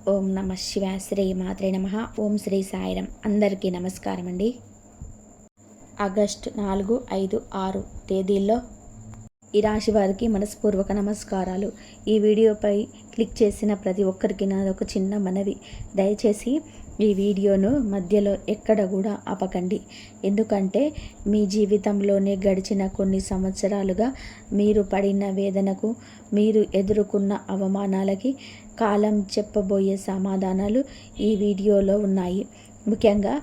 ఓం నమ శివాయ. శ్రీ మాత్రే నమ. ఓం శ్రీ సాయిరం. అందరికీ నమస్కారం అండి. ఆగస్టు 4, 5, 6 తేదీల్లో ఈ రాశి వారికి మనస్పూర్వక నమస్కారాలు. ఈ వీడియోపై క్లిక్ చేసిన ప్రతి ఒక్కరికి నాదొక చిన్న మనవి. దయచేసి ఈ వీడియోను మధ్యలో ఎక్కడ కూడా ఆపకండి. ఎందుకంటే మీ జీవితంలోనే గడిచిన కొన్ని సంవత్సరాలుగా మీరు పడిన వేదనకు, మీరు ఎదుర్కొన్న అవమానాలకి కాలం చెప్పబోయే సమాధానాలు ఈ వీడియోలో ఉన్నాయి. ముఖ్యంగా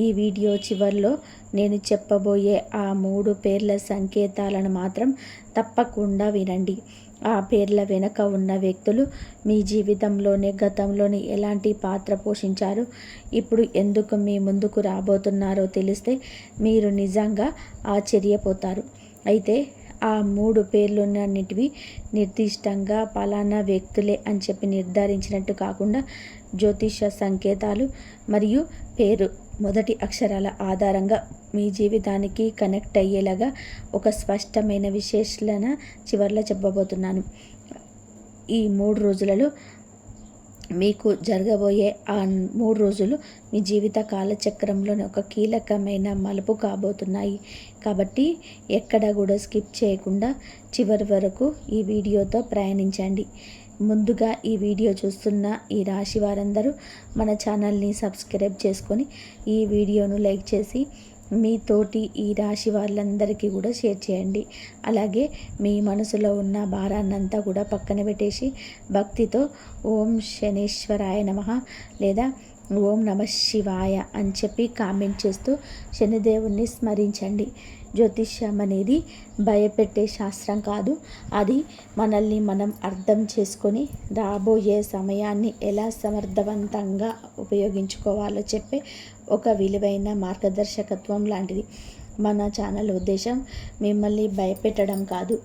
ఈ వీడియో చివరిలో నేను చెప్పబోయే ఆ 3 పేర్ల సంకేతాలను మాత్రం తప్పకుండా వినండి. ఆ పేర్ల వెనుక ఉన్న వ్యక్తులు మీ జీవితంలోనే గతంలోని ఎలాంటి పాత్ర పోషించారు, ఇప్పుడు ఎందుకు మీ ముందుకు రాబోతున్నారో తెలిస్తే మీరు నిజంగా ఆశ్చర్యపోతారు. అయితే ఆ 3 పేర్లున్నన్నిటివి నిర్దిష్టంగా పలానా వ్యక్తులే అని చెప్పి నిర్ధారించినట్టు కాకుండా జ్యోతిష సంకేతాలు మరియు పేరు మొదటి అక్షరాల ఆధారంగా మీ జీవితానికి కనెక్ట్ అయ్యేలాగా ఒక స్పష్టమైన విశ్లేషణ చివర్లో చెప్పబోతున్నాను. ఈ 3 రోజులలో మీకు జరగబోయే ఆ 3 రోజులు మీ జీవిత కాలచక్రంలోని ఒక కీలకమైన మలుపు కాబోతున్నాయి. కాబట్టి ఎక్కడ కూడా స్కిప్ చేయకుండా చివరి వరకు ఈ వీడియోతో ప్రయాణించండి. ముందుగా ఈ వీడియో చూస్తున్న ఈ రాశి వారందరూ మన ఛానల్ని సబ్స్క్రైబ్ చేసుకొని ఈ వీడియోను లైక్ చేసి మీ తోటి ఈ రాశి వాళ్ళందరికీ కూడా షేర్ చేయండి. అలాగే మీ మనసులో ఉన్న భారాన్నంతా కూడా పక్కన పెట్టేసి భక్తితో ఓం శనీశ్వరాయ నమః లేదా ఓం నమ శివాయ అని చెప్పి కామెంట్ చేస్తూ శనిదేవుణ్ణి స్మరించండి. జ్యోతిష్యం అనేది భయపెట్టే శాస్త్రం కాదు. అది మనల్ని మనం అర్థం చేసుకొని రాబోయే సమయాన్ని ఎలా సమర్థవంతంగా ఉపయోగించుకోవాలో చెప్పే ఒక విలువైన మార్గదర్శకత్వం లాంటిది. మన ఛానల్ ఉద్దేశం మిమ్మల్ని భయపెట్టడం కాదు,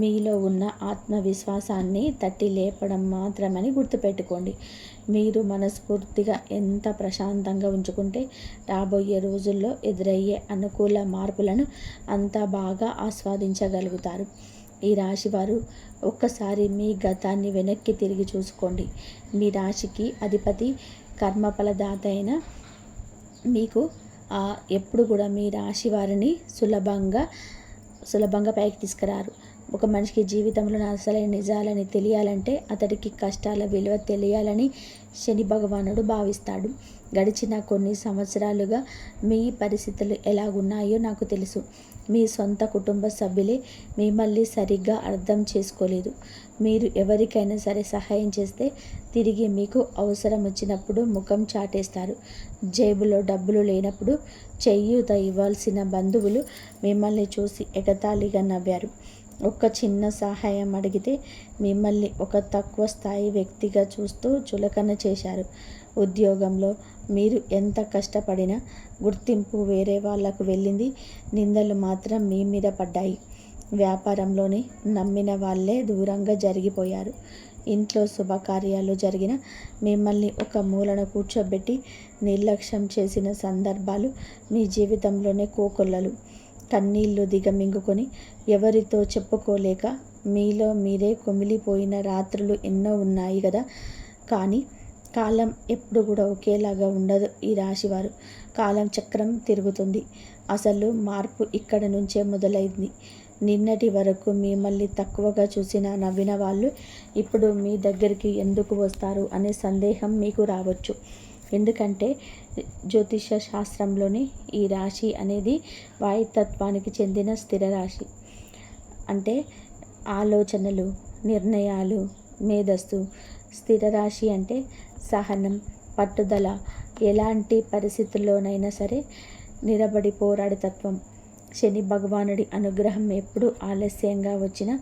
మీలో ఉన్న ఆత్మవిశ్వాసాన్ని తట్టి లేపడం మాత్రమని గుర్తుపెట్టుకోండి. మీరు మనస్ఫూర్తిగా ఎంత ప్రశాంతంగా ఉంచుకుంటే రాబోయే రోజుల్లో ఎదురయ్యే అనుకూల మార్పులను అంత బాగా ఆస్వాదించగలుగుతారు. ఈ రాశివారు ఒక్కసారి మీ గతాన్ని వెనక్కి తిరిగి చూసుకోండి. మీ రాశికి అధిపతి కర్మఫలదాత అయిన మీకు ఎప్పుడు కూడా మీ రాశి వారిని సులభంగా పైకి తీసుకురారు. ఒక మనిషికి జీవితంలో అసలైన నిజాలని తెలియాలంటే అతడికి కష్టాల విలువ తెలియాలని శని భగవానుడు భావిస్తాడు. గడిచిన కొన్ని సంవత్సరాలుగా మీ పరిస్థితులు ఎలాగున్నాయో నాకు తెలుసు. మీ సొంత కుటుంబ సభ్యులే మిమ్మల్ని సరిగ్గా అర్థం చేసుకోలేదు. మీరు ఎవరికైనా సరే సహాయం చేస్తే తిరిగి మీకు అవసరం వచ్చినప్పుడు ముఖం చాటేస్తారు. జేబులో డబ్బులు లేనప్పుడు చేయూత ఇవ్వాల్సిన బంధువులు మిమ్మల్ని చూసి ఎగతాళిగా నవ్వారు. ఒక చిన్న సహాయం అడిగితే మిమ్మల్ని ఒక తక్కువ స్థాయి వ్యక్తిగా చూస్తూ చులకన చేశారు. ఉద్యోగంలో మీరు ఎంత కష్టపడినా గుర్తింపు వేరే వాళ్లకు వెళ్ళింది, నిందలు మాత్రం మీ మీద పడ్డాయి. వ్యాపారంలోని నమ్మిన వాళ్ళే దూరంగా జరిగిపోయారు. ఇంట్లో శుభకార్యాలు జరిగిన మిమ్మల్ని ఒక మూలన కూర్చోబెట్టి నిర్లక్ష్యం చేసిన సందర్భాలు మీ జీవితంలోనే కోకొల్లలు. కన్నీళ్లు దిగమింగుకొని ఎవరితో చెప్పుకోలేక మీలో మీరే కుమిలిపోయిన రాత్రులు ఎన్నో ఉన్నాయి కదా. కానీ కాలం ఎప్పుడు కూడా ఒకేలాగా ఉండదు. ఈ రాశివారు కాలం చక్రం తిరుగుతుంది. అసలు మార్పు ఇక్కడ నుంచే మొదలైంది. నిన్నటి వరకు మిమ్మల్ని తక్కువగా చూసిన నవ్విన వాళ్ళు ఇప్పుడు మీ దగ్గరికి ఎందుకు వస్తారు అనే సందేహం మీకు రావచ్చు. ఎందుకంటే జ్యోతిష శాస్త్రంలోని ఈ రాశి అనేది వాయుతత్వానికి చెందిన స్థిర రాశి. అంటే ఆలోచనలు, నిర్ణయాలు, మేధస్సు. స్థిర రాశి అంటే సహనం, పట్టుదల, ఎలాంటి పరిస్థితుల్లోనైనా సరే నిలబడి పోరాడే తత్వం. శని భగవానుడి అనుగ్రహం ఎప్పుడు ఆలస్యంగా వచ్చినా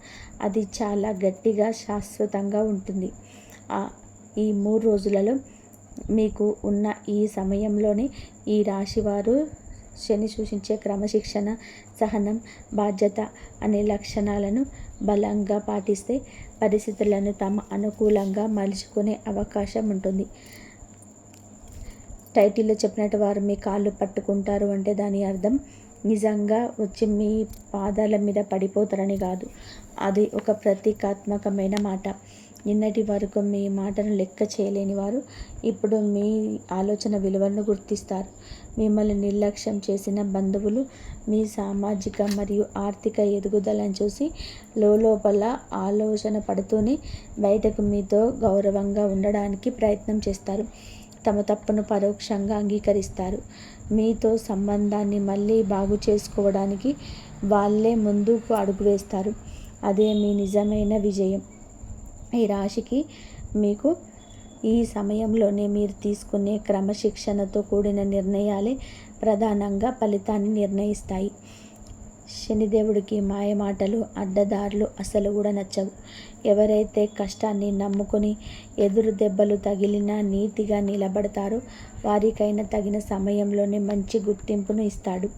అది చాలా గట్టిగా శాశ్వతంగా ఉంటుంది. ఈ 3 రోజులలో మీకు ఉన్న ఈ సమయంలోనే ఈ రాశివారు శని సూచించే క్రమశిక్షణ, సహనం, బాధ్యత అనే లక్షణాలను బలంగా పాటిస్తే పరిస్థితులను తమ అనుకూలంగా మలుచుకునే అవకాశం ఉంటుంది. టైటిల్లో చెప్పినట్టు వారు మీ కాళ్ళు పట్టుకుంటారు అంటే దాని అర్థం నిజంగా వచ్చి మీ పాదాల మీద పడిపోతారని కాదు. అది ఒక ప్రతీకాత్మకమైన మాట. నిన్నటి వరకు మీ మాటను లెక్క చేయలేని వారు ఇప్పుడు మీ ఆలోచన విలువలను గుర్తిస్తారు. మిమ్మల్ని నిర్లక్ష్యం చేసిన బంధువులు మీ సామాజిక మరియు ఆర్థిక ఎదుగుదలను చూసి లోపల ఆలోచన పడుతూనే బయటకు మీతో గౌరవంగా ఉండడానికి ప్రయత్నం చేస్తారు. తమ తప్పును పరోక్షంగా అంగీకరిస్తారు. మీతో సంబంధాన్ని మళ్ళీ బాగు చేసుకోవడానికి వాళ్ళే ముందుకు అడుగు వేస్తారు. అదే మీ నిజమైన విజయం. ఈ రాశికి మీకు ఈ సమయంలోనే మీరు తీసుకునే క్రమశిక్షణతో కూడిన నిర్ణయాలే ప్రధానంగా ఫలితాన్ని నిర్ణయిస్తాయి. శనిదేవుడికి మాయమాటలు, అడ్డదారులు అసలు కూడా నచ్చవు. ఎవరైతే కష్టాన్ని నమ్ముకొని ఎదురు దెబ్బలు తగిలినా నీతిగా నిలబడతారో వారికైనా తగిన సమయంలోనే మంచి గుర్తింపును ఇస్తాడు.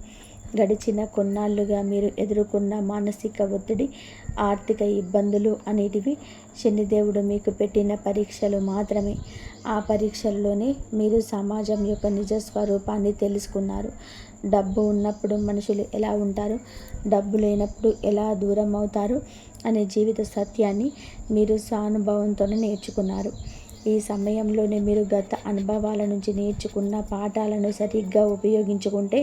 గడిచిన కొన్నాళ్లుగా మీరు ఎదుర్కొన్న మానసిక ఒత్తిడి, ఆర్థిక ఇబ్బందులు అనేటివి శనిదేవుడు మీకు పెట్టిన పరీక్షలు మాత్రమే. ఆ పరీక్షల్లోనే మీరు సమాజం యొక్క నిజ స్వరూపాన్ని తెలుసుకున్నారు. డబ్బు ఉన్నప్పుడు మనుషులు ఎలా ఉంటారు, డబ్బు లేనప్పుడు ఎలా దూరం అవుతారు అనే జీవిత సత్యాన్ని మీరు స్వానుభవంతోనే నేర్చుకున్నారు. ఈ సమయంలోనే మీరు గత అనుభవాల నుంచి నేర్చుకున్న పాఠాలను సరిగ్గా ఉపయోగించుకుంటే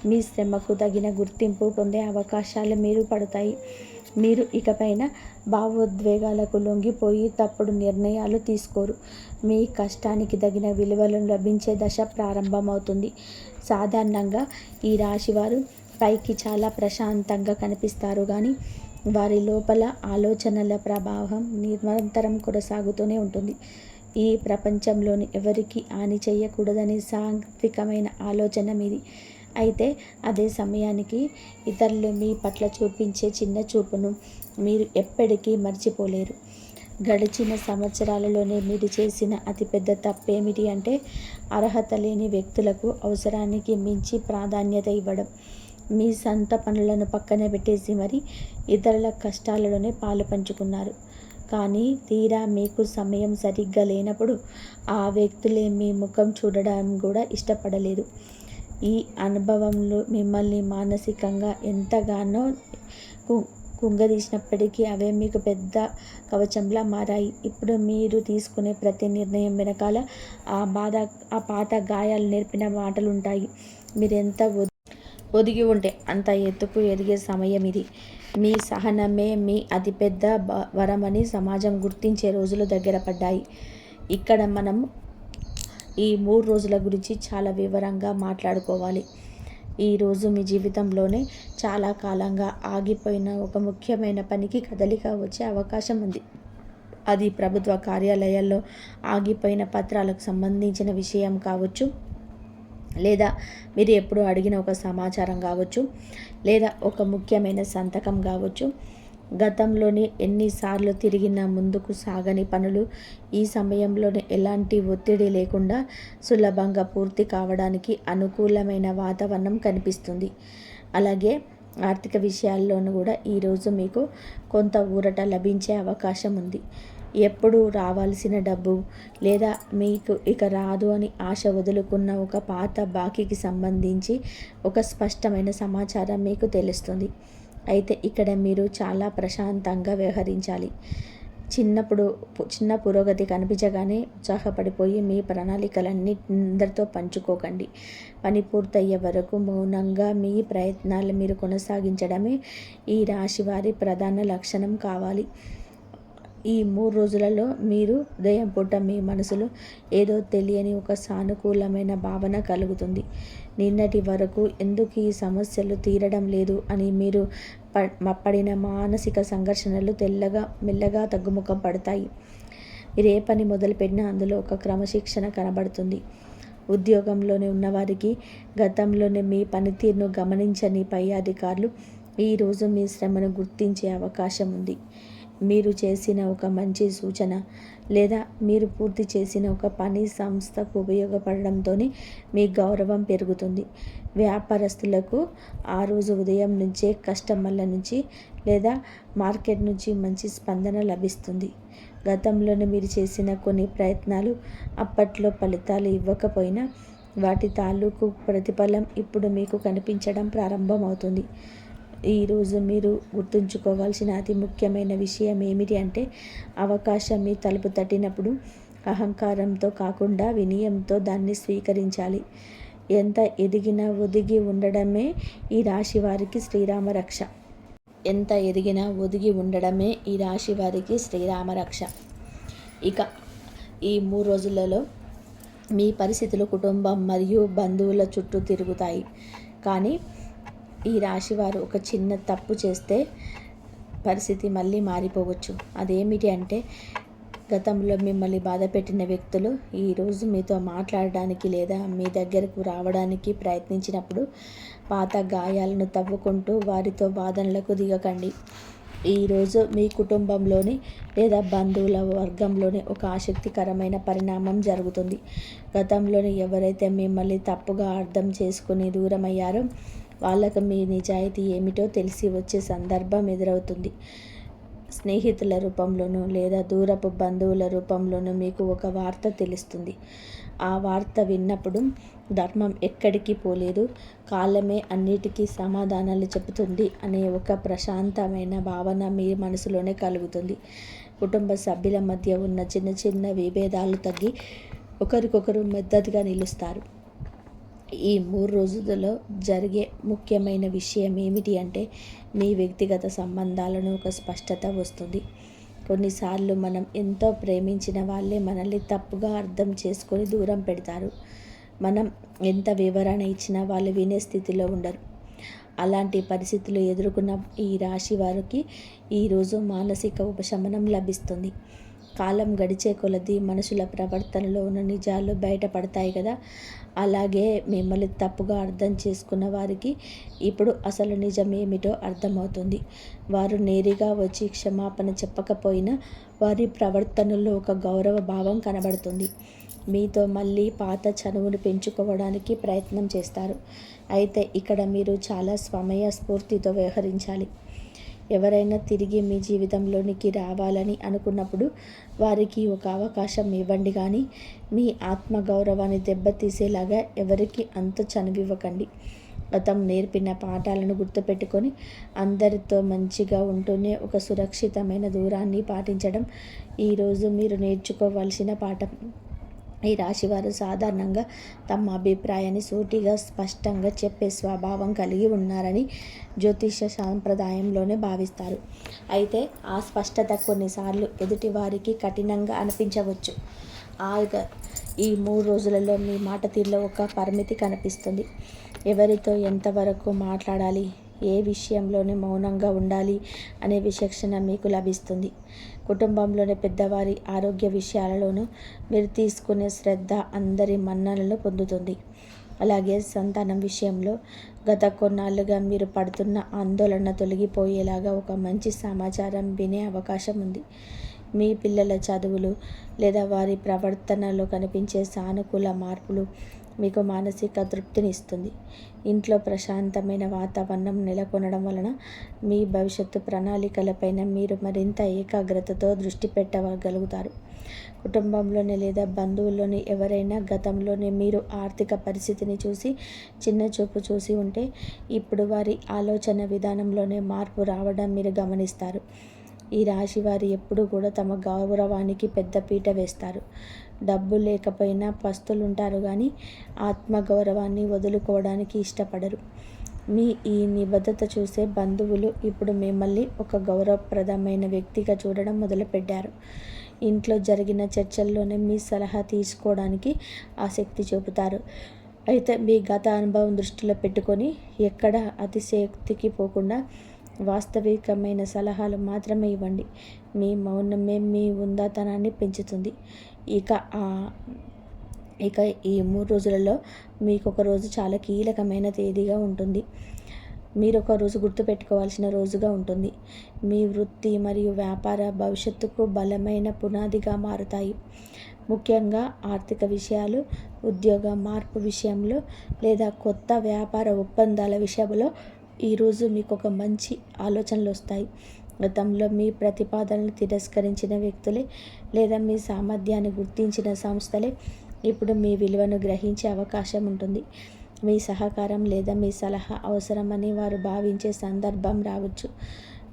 మీ శ్రమకు తగిన గుర్తింపు పొందే అవకాశాలు మీరు పడతాయి. మీరు ఇకపైన భావోద్వేగాలకు లొంగిపోయి తప్పుడు నిర్ణయాలు తీసుకోరు. మీ కష్టానికి తగిన విలువలు లభించే దశ ప్రారంభమవుతుంది. సాధారణంగా ఈ రాశివారు పైకి చాలా ప్రశాంతంగా కనిపిస్తారు కానీ వారి లోపల ఆలోచనల ప్రభావం నిరంతరం కొనసాగుతూనే ఉంటుంది. ఈ ప్రపంచంలోని ఎవరికి హాని చేయకూడదనే సాత్వికమైన ఆలోచన మీది. అయితే అదే సమయానికి ఇతరులు మీ పట్ల చూపించే చిన్న చూపును మీరు ఎప్పటికీ మర్చిపోలేరు. గడిచిన సంవత్సరాలలోనే మీరు చేసిన అతిపెద్ద తప్పేమిటి అంటే అర్హత లేని వ్యక్తులకు అవసరానికి మించి ప్రాధాన్యత ఇవ్వడం. మీ సొంత పనులను పక్కన పెట్టేసి మరి ఇతరుల కష్టాలలోనే పాలు పంచుకున్నారు. కానీ తీరా మీకు సమయం సరిగ్గా లేనప్పుడు ఆ వ్యక్తులే మీ ముఖం చూడడం కూడా ఇష్టపడలేదు. ఈ అనుభవంలో మిమ్మల్ని మానసికంగా ఎంతగానో కుంగదీసినప్పటికీ అవే మీకు పెద్ద కవచంలా మారాయి. ఇప్పుడు మీరు తీసుకునే ప్రతి నిర్ణయం వెనకాల ఆ పాత గాయాలు నేర్పిన మాటలు ఉంటాయి. మీరెంత ఒదిగి ఉంటే అంత ఎత్తుకు ఎదిగే సమయం ఇది. మీ సహనమే మీ అతిపెద్ద వరమని సమాజం గుర్తించే రోజులు దగ్గర పడ్డాయి. ఇక్కడ మనం ఈ 3 రోజుల గురించి చాలా వివరంగా మాట్లాడుకోవాలి. ఈరోజు మీ జీవితంలోనే చాలా కాలంగా ఆగిపోయిన ఒక ముఖ్యమైన పనికి కదలిక వచ్చే అవకాశం ఉంది. అది ప్రభుత్వ కార్యాలయాల్లో ఆగిపోయిన పత్రాలకు సంబంధించిన విషయం కావచ్చు, లేదా మీరు ఎప్పుడు అడిగిన ఒక సమాచారం కావచ్చు, లేదా ఒక ముఖ్యమైన సంతకం కావచ్చు. గతంలోనే ఎన్నిసార్లు తిరిగినా ముందుకు సాగని పనులు ఈ సమయంలోనే ఎలాంటి ఒత్తిడి లేకుండా సులభంగా పూర్తి కావడానికి అనుకూలమైన వాతావరణం కనిపిస్తుంది. అలాగే ఆర్థిక విషయాల్లోనూ కూడా ఈరోజు మీకు కొంత ఊరట లభించే అవకాశం ఉంది. ఎప్పుడు రావాల్సిన డబ్బు లేదా మీకు ఇక రాదు అని ఆశ వదులుకున్న ఒక పాత బాకీకి సంబంధించి ఒక స్పష్టమైన సమాచారం మీకు తెలుస్తుంది. అయితే ఇక్కడ మీరు చాలా ప్రశాంతంగా వ్యవహరించాలి. చిన్న పురోగతి కనిపించగానే ఉత్సాహపడిపోయి మీ ప్రణాళికలన్నీ అందరితో పంచుకోకండి. పని పూర్తయ్యే వరకు మౌనంగా మీ ప్రయత్నాలు మీరు కొనసాగించడమే ఈ రాశి వారి ప్రధాన లక్షణం కావాలి. ఈ 3 రోజులలో మీరు ఉదయం పూట మీ మనసులో ఏదో తెలియని ఒక సానుకూలమైన భావన కలుగుతుంది. నిన్నటి వరకు ఎందుకు ఈ సమస్యలు తీరడం లేదు అని మీరు పడిన మానసిక సంఘర్షణలు మెల్లగా తగ్గుముఖం పడతాయి. మీరు ఏ పని మొదలుపెట్టినా అందులో ఒక క్రమశిక్షణ కనబడుతుంది. ఉద్యోగంలోనే ఉన్నవారికి గతంలోనే మీ పనితీరును గమనించని పై అధికారులు ఈరోజు మీ శ్రమను గుర్తించే అవకాశం ఉంది. మీరు చేసిన ఒక మంచి సూచన లేదా మీరు పూర్తి చేసిన ఒక పని సంస్థకు ఉపయోగపడడంతోనే మీ గౌరవం పెరుగుతుంది. వ్యాపారస్తులకు ఆ రోజు ఉదయం నుంచే కస్టమర్ల నుంచి లేదా మార్కెట్ నుంచి మంచి స్పందన లభిస్తుంది. గతంలోనే మీరు చేసిన కొన్ని ప్రయత్నాలు అప్పట్లో ఫలితాలు ఇవ్వకపోయినా వాటి తాలూకు ప్రతిఫలం ఇప్పుడు మీకు కనిపించడం ప్రారంభమవుతుంది. ఈరోజు మీరు గుర్తుంచుకోవాల్సిన అతి ముఖ్యమైన విషయం ఏమిటి అంటే, అవకాశం మీ తలుపు తట్టినప్పుడు అహంకారంతో కాకుండా వినయంతో దాన్ని స్వీకరించాలి. ఎంత ఎదిగినా ఒదిగి ఉండడమే ఈ రాశి వారికి శ్రీరామ రక్ష. ఎంత ఎదిగినా ఒదిగి ఉండడమే ఈ రాశి వారికి శ్రీరామ రక్ష. ఇక ఈ 3 రోజులలో మీ పరిస్థితులు కుటుంబం మరియు బంధువుల చుట్టూ తిరుగుతాయి. కానీ ఈ రాశివారు ఒక చిన్న తప్పు చేస్తే పరిస్థితి మళ్ళీ మారిపోవచ్చు. అదేమిటి అంటే, గతంలో మిమ్మల్ని బాధపెట్టిన వ్యక్తులు ఈరోజు మీతో మాట్లాడడానికి లేదా మీ దగ్గరకు రావడానికి ప్రయత్నించినప్పుడు పాత గాయాలను తవ్వుకుంటూ వారితో వాదనలకు దిగకండి. ఈరోజు మీ కుటుంబంలోని లేదా బంధువుల వర్గంలోని ఒక ఆసక్తికరమైన పరిణామం జరుగుతుంది. గతంలోని ఎవరైతే మిమ్మల్ని తప్పుగా అర్థం చేసుకుని దూరమయ్యారో వాళ్ళకు మీ నిజాయితీ ఏమిటో తెలిసి వచ్చే సందర్భం ఎదురవుతుంది. స్నేహితుల రూపంలోనూ లేదా దూరపు బంధువుల రూపంలోనూ మీకు ఒక వార్త తెలుస్తుంది. ఆ వార్త విన్నప్పుడు ధర్మం ఎక్కడికి పోలేదు, కాలమే అన్నిటికీ సమాధానాలు చెబుతుంది అనే ఒక ప్రశాంతమైన భావన మీ మనసులోనే కలుగుతుంది. కుటుంబ సభ్యుల మధ్య ఉన్న చిన్న చిన్న విభేదాలు తగ్గి ఒకరికొకరు మద్దతుగా నిలుస్తారు. ఈ 3 రోజులలో జరిగే ముఖ్యమైన విషయం ఏమిటి అంటే, మీ వ్యక్తిగత సంబంధాలను ఒక స్పష్టత వస్తుంది. కొన్నిసార్లు మనం ఎంతో ప్రేమించిన వాళ్ళే మనల్ని తప్పుగా అర్థం చేసుకొని దూరం పెడతారు. మనం ఎంత వివరణ ఇచ్చినా వాళ్ళు వినే స్థితిలో ఉండరు. అలాంటి పరిస్థితులు ఎదుర్కొన్న ఈ రాశి వారికి ఈరోజు మానసిక ఉపశమనం లభిస్తుంది. కాలం గడిచే కొలది మనుషుల ప్రవర్తనలో ఉన్న నిజాలు బయటపడతాయి కదా. అలాగే మిమ్మల్ని తప్పుగా అర్థం చేసుకున్న వారికి ఇప్పుడు అసలు నిజం ఏమిటో అర్థమవుతుంది. వారు నేరుగా వచ్చి క్షమాపణ చెప్పకపోయినా వారి ప్రవర్తనలో ఒక గౌరవ భావం కనబడుతుంది. మీతో మళ్ళీ పాత చనువును పెంచుకోవడానికి ప్రయత్నం చేస్తారు. అయితే ఇక్కడ మీరు చాలా సమయస్ఫూర్తితో వ్యవహరించాలి. ఎవరైనా తిరిగి మీ జీవితంలోనికి రావాలని అనుకున్నప్పుడు వారికి ఒక అవకాశం ఇవ్వండి, కానీ మీ ఆత్మగౌరవాన్ని దెబ్బతీసేలాగా ఎవరికి అంత చనువివ్వకండి. గతం నేర్పిన పాఠాలను గుర్తుపెట్టుకొని అందరితో మంచిగా ఉంటూనే ఒక సురక్షితమైన దూరాన్ని పాటించడం ఈరోజు మీరు నేర్చుకోవాల్సిన పాఠం. ఈ రాశివారు సాధారణంగా తమ అభిప్రాయాన్ని సూటిగా స్పష్టంగా చెప్పే స్వభావం కలిగి ఉన్నారని జ్యోతిష సాంప్రదాయంలోనే భావిస్తారు. అయితే ఆ స్పష్టత కొన్నిసార్లు ఎదుటి వారికి కఠినంగా అనిపించవచ్చు. ఈ 3 రోజులలో మీ మాట తీరులో ఒక పరిమితి కనిపిస్తుంది. ఎవరితో ఎంతవరకు మాట్లాడాలి, ఏ విషయంలోనే మౌనంగా ఉండాలి అనే విచక్షణ మీకు లభిస్తుంది. కుటుంబంలోని పెద్దవారి ఆరోగ్య విషయాలలోనూ మీరు తీసుకునే శ్రద్ధ అందరి మన్ననలు పొందుతుంది. అలాగే సంతానం విషయంలో గత కొన్నాళ్ళుగా మీరు పడుతున్న ఆందోళన తొలగిపోయేలాగా ఒక మంచి సమాచారం వినే అవకాశం ఉంది. మీ పిల్లల చదువులు లేదా వారి ప్రవర్తనలో కనిపించే సానుకూల మార్పులు మీకు మానసిక తృప్తినిస్తుంది. ఇంట్లో ప్రశాంతమైన వాతావరణం నెలకొనడం వలన మీ భవిష్యత్తు ప్రణాళికలపైన మీరు మరింత ఏకాగ్రతతో దృష్టి పెట్టగలుగుతారు. కుటుంబంలోని లేదా బంధువుల్లోని ఎవరైనా గతంలోనే మీరు ఆర్థిక పరిస్థితిని చూసి చిన్న చూపు చూసి ఉంటే ఇప్పుడు వారి ఆలోచన విధానంలోనే మార్పు రావడం మీరు గమనిస్తారు. ఈ రాశి వారు ఎప్పుడూ కూడా తమ గౌరవానికి పెద్ద పీట వేస్తారు. డబ్బు లేకపోయినా పస్తులుంటారు, కానీ ఆత్మగౌరవాన్ని వదులుకోవడానికి ఇష్టపడరు. మీ ఈ నిబద్ధత చూసే బంధువులు ఇప్పుడు మిమ్మల్ని ఒక గౌరవప్రదమైన వ్యక్తిగా చూడడం మొదలుపెట్టారు. ఇంట్లో జరిగిన చర్చల్లోనే మీ సలహా తీసుకోవడానికి ఆసక్తి చూపుతారు. అయితే మీ గత అనుభవం దృష్టిలో పెట్టుకొని ఎక్కడ అతిశయోక్తికి పోకుండా వాస్తవికమైన సలహాలు మాత్రమే ఇవ్వండి. మీ మౌనమే మీ ఉందాతనాన్ని పెంచుతుంది. ఇక ఈ 3 రోజులలో మీకు ఒక రోజు చాలా కీలకమైన తేదీగా ఉంటుంది. మీరు ఒక రోజు గుర్తుపెట్టుకోవాల్సిన రోజుగా ఉంటుంది. మీ వృత్తి మరియు వ్యాపార భవిష్యత్తుకు బలమైన పునాదిగా మారుతాయి. ముఖ్యంగా ఆర్థిక విషయాలు, ఉద్యోగ మార్పు విషయంలో లేదా కొత్త వ్యాపార ఒప్పందాల విషయంలో ఈరోజు మీకు ఒక మంచి ఆలోచనలు వస్తాయి. గతంలో మీ ప్రతిపాదనలు తిరస్కరించిన వ్యక్తులే లేదా మీ సామర్థ్యాన్ని గుర్తించిన సంస్థలే ఇప్పుడు మీ విలువను గ్రహించే అవకాశం ఉంటుంది. మీ సహకారం లేదా మీ సలహా అవసరమని వారు భావించే సందర్భం రావచ్చు.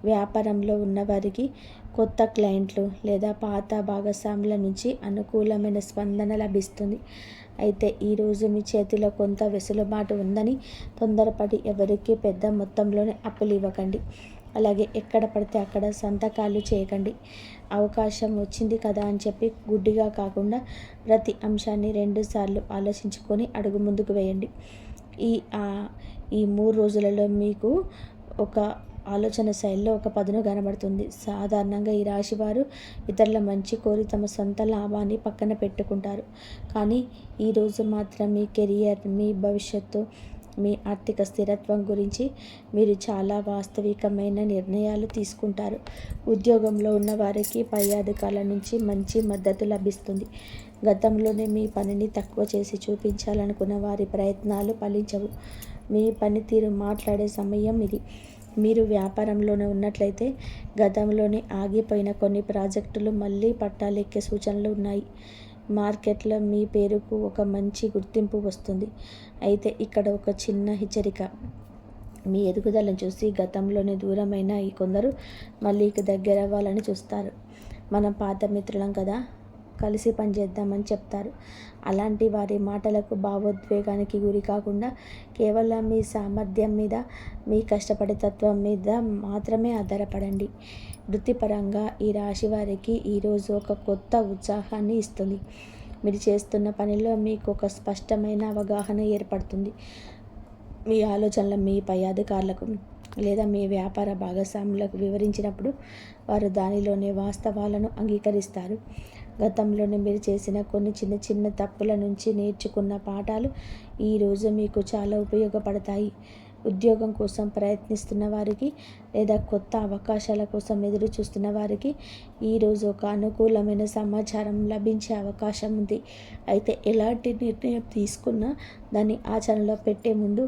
వ్యాపారంలో ఉన్నవారికి కొత్త క్లయింట్లు లేదా పాత భాగస్వాముల నుంచి అనుకూలమైన స్పందన లభిస్తుంది. అయితే ఈరోజు మీ చేతిలో కొంత వెసులుబాటు ఉందని తొందరపడి ఎవరికీ పెద్ద మొత్తంలోనే అప్పులు ఇవ్వకండి. అలాగే ఎక్కడ పడితే అక్కడ సంతకాలు చేయకండి. అవకాశం వచ్చింది కదా అని చెప్పి గుడ్డిగా కాకుండా ప్రతి అంశాన్ని 2 సార్లు ఆలోచించుకొని అడుగు ముందుకు వేయండి. ఈ ఈ 3 రోజులలో మీకు ఒక ఆలోచన శైలిలో ఒక పదును కనబడుతుంది. సాధారణంగా ఈ రాశి వారు ఇతరుల మంచి కోరి తమ సొంత లాభాన్ని పక్కన పెట్టుకుంటారు. కానీ ఈరోజు మాత్రం మీ కెరియర్, మీ భవిష్యత్తు, మీ ఆర్థిక స్థిరత్వం గురించి మీరు చాలా వాస్తవికమైన నిర్ణయాలు తీసుకుంటారు. ఉద్యోగంలో ఉన్న వారికి పై అధికారుల నుంచి మంచి మద్దతు లభిస్తుంది. గతంలోనే మీ పనిని తక్కువ చేసి చూపించాలనుకున్న వారి ప్రయత్నాలు ఫలించవు. మీ పనితీరు మాట్లాడే సమయం ఇది. మీరు వ్యాపారంలోనే ఉన్నట్లయితే గతంలోనే ఆగిపోయిన కొన్ని ప్రాజెక్టులు మళ్ళీ పట్టాలెక్కే సూచనలు ఉన్నాయి. మార్కెట్లో మీ పేరుకు ఒక మంచి గుర్తింపు వస్తుంది. అయితే ఇక్కడ ఒక చిన్న హెచ్చరిక. మీ ఎదుగుదలను చూసి గతంలోనే దూరమైన ఈ కొందరు మళ్ళీ దగ్గర అవ్వాలని చూస్తారు. మనం పాత మిత్రులం కదా, కలిసి పనిచేద్దామని చెప్తారు. అలాంటి వారి మాటలకు భావోద్వేగానికి గురి కాకుండా కేవలం మీ సామర్థ్యం మీద, మీ కష్టపడే తత్వం మీద మాత్రమే ఆధారపడండి. వృత్తిపరంగా ఈ రాశి వారికి ఈరోజు ఒక కొత్త ఉత్సాహాన్ని ఇస్తుంది. మీరు చేస్తున్న పనిలో మీకు ఒక స్పష్టమైన అవగాహన ఏర్పడుతుంది. మీ ఆలోచనలు మీ పై అధికారులకు లేదా మీ వ్యాపార భాగస్వాములకు వివరించినప్పుడు వారు దానిలోని వాస్తవాలను అంగీకరిస్తారు. గతంలోనే మీరు చేసిన కొన్ని చిన్న చిన్న తప్పుల నుంచి నేర్చుకున్న పాఠాలు ఈరోజు మీకు చాలా ఉపయోగపడతాయి. ఉద్యోగం కోసం ప్రయత్నిస్తున్న వారికి లేదా కొత్త అవకాశాల కోసం ఎదురు చూస్తున్న వారికి ఈరోజు ఒక అనుకూలమైన సమాచారం లభించే అవకాశం ఉంది. అయితే ఎలాంటి నిర్ణయం తీసుకున్నా దాన్ని ఆచరణలో పెట్టే ముందు